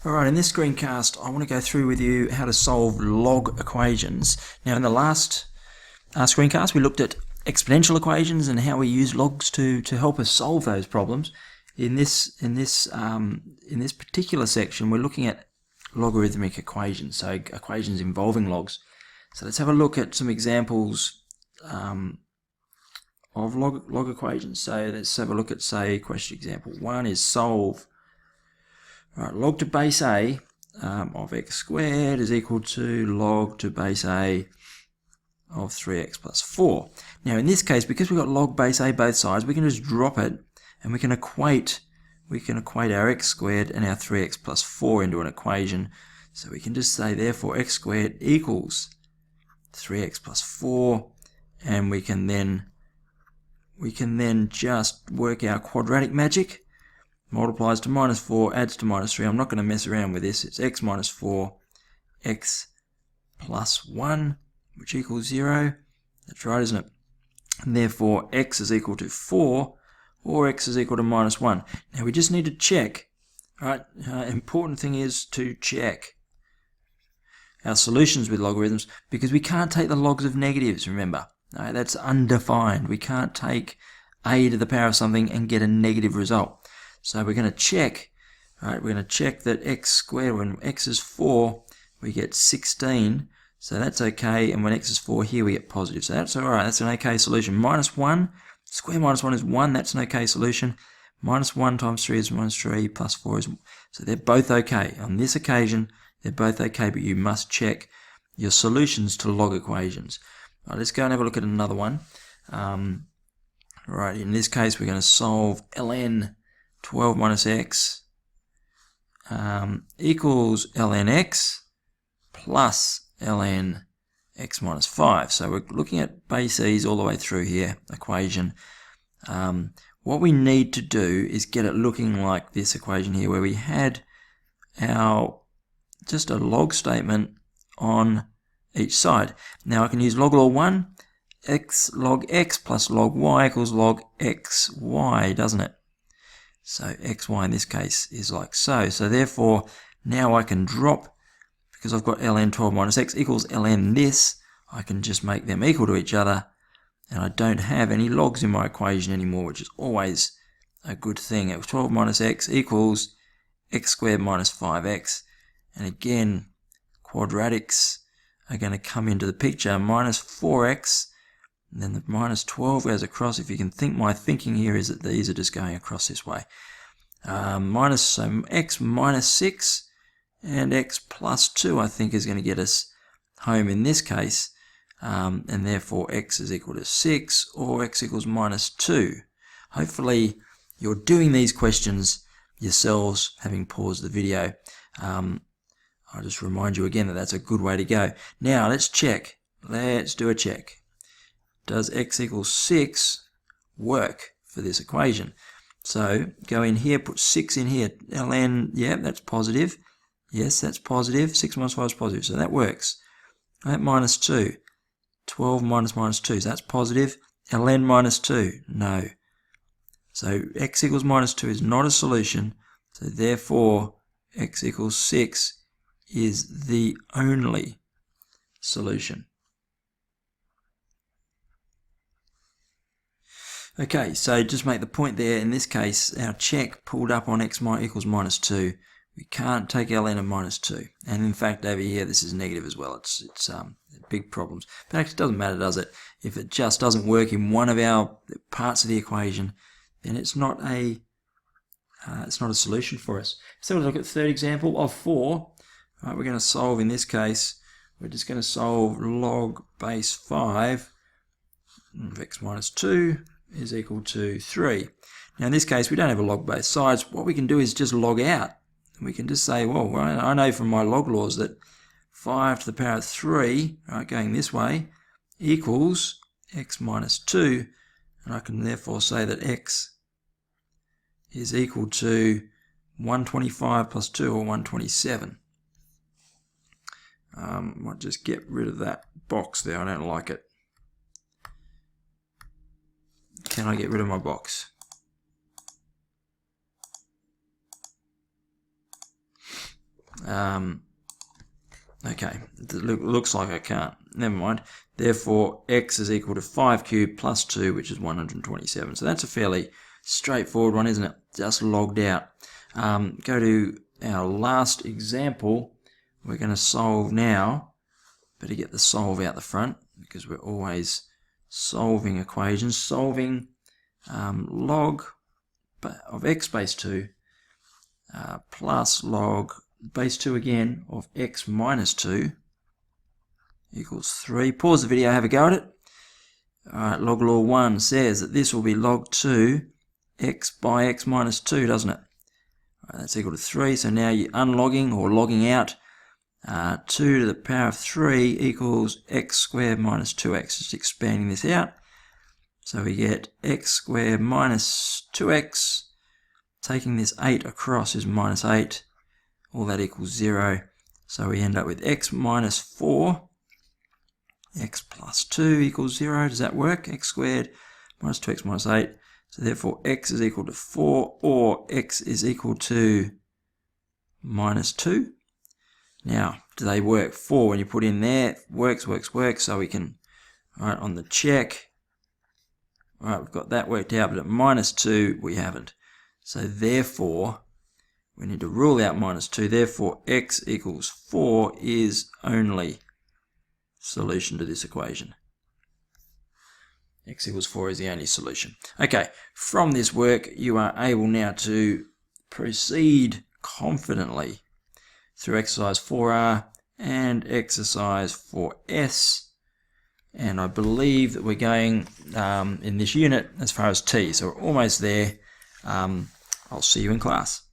Alright, in this screencast I want to go through with you how to solve log equations. Now in the last screencast we looked at exponential equations and how we use logs to help us solve those problems. In this particular section we're looking at logarithmic equations, so equations involving logs. So let's have a look at some examples of log equations. So let's have a look at, say, question example 1 is solve log to base a of x squared is equal to log to base a of 3x plus 4. Now in this case, because we've got log base a both sides, we can just drop it and we can equate our x squared and our 3x plus 4 into an equation. So we can just say therefore x squared equals 3x plus 4, and we can then just work our quadratic magic. Multiplies to minus 4, adds to minus 3. I'm not going to mess around with this. It's x minus 4, x plus 1, which equals 0. That's right, isn't it? And therefore, x is equal to 4, or x is equal to minus 1. Now, we just need to check. Right? Important thing is to check our solutions with logarithms, because we can't take the logs of negatives, remember. Right? That's undefined. We can't take a to the power of something and get a negative result. So we're going to check, right? We're going to check that x squared, when x is 4, we get 16. So that's okay. And when x is 4 here, we get positive. So that's all right. That's an okay solution. Minus 1, square minus 1 is 1. That's an okay solution. Minus 1 times 3 is minus 3, plus 4 is... So they're both okay. On this occasion, they're both okay, but you must check your solutions to log equations. All right, let's go and have a look at another one. Right, in this case, we're going to solve ln 12 minus x equals ln x plus ln x minus 5. So we're looking at bases all the way through here, equation. What we need to do is get it looking like this equation here, where we had our just a log statement on each side. Now I can use log law 1, x log x plus log y equals log xy, doesn't it? So xy in this case is like so. So therefore, now I can drop, because I've got ln 12 minus x equals ln this, I can just make them equal to each other, and I don't have any logs in my equation anymore, which is always a good thing. 12 minus x equals x squared minus 5x. And again, quadratics are going to come into the picture. Minus 4x, and then the minus 12 goes across. If you can think, my thinking here is that these are just going across this way. So x minus 6 and x plus 2, I think, is going to get us home in this case. And therefore, x is equal to 6, or x equals minus 2. Hopefully, you're doing these questions yourselves, having paused the video. I'll just remind you again that that's a good way to go. Now, let's check. Let's do a check. Does x equals 6 work for this equation? So go in here, put 6 in here. ln, yeah, that's positive. Yes, that's positive. 6 minus 5 is positive, so that works. Right, minus 2. 12 minus 2, so that's positive. ln minus 2, no. So x equals minus 2 is not a solution, so therefore x equals 6 is the only solution. Okay, so just make the point there, in this case, our check pulled up on x equals minus 2. We can't take ln of minus 2. And in fact, over here, this is negative as well. It's big problems. But actually, it doesn't matter, does it? If it just doesn't work in one of our parts of the equation, then it's not a solution for us. So we'll look at the third example of 4. Right, we're going to solve, in this case, we're just going to solve log base 5 of x minus 2 is equal to 3. Now in this case, we don't have a log both sides. What we can do is just log out. We can just say, well, I know from my log laws that 5 to the power of 3, right, going this way, equals x minus 2. And I can therefore say that x is equal to 125 plus 2, or 127. Might just get rid of that box there. I don't like it. Can I get rid of my box? Okay, it looks like I can't. Never mind. Therefore, x is equal to 5 cubed plus 2, which is 127. So that's a fairly straightforward one, isn't it? Just logged out. Go to our last example. We're going to solve now. Better get the solve out the front because we're always solving equations. Solving log of x base 2 plus log base 2 again of x minus 2 equals 3. Pause the video, have a go at it. Alright, log law 1 says that this will be log 2 x by x minus 2, doesn't it? Alright, that's equal to 3. So now you're unlogging or logging out. 2 to the power of 3 equals x squared minus 2x. Just expanding this out. So we get x squared minus 2x. Taking this 8 across is minus 8. All that equals 0. So we end up with x minus 4. X plus 2 equals 0. Does that work? X squared minus 2x minus 8. So therefore x is equal to 4 or x is equal to minus 2. Now, do they work? 4 when you put in there, works. So we can, alright, on the check, alright, we've got that worked out, but at minus 2 we haven't. So therefore, we need to rule out minus 2. Therefore, x equals 4 is only solution to this equation. X equals 4 is the only solution. Okay, from this work, you are able now to proceed confidently through exercise 4R and exercise 4S. And I believe that we're going in this unit as far as T. So we're almost there. I'll see you in class.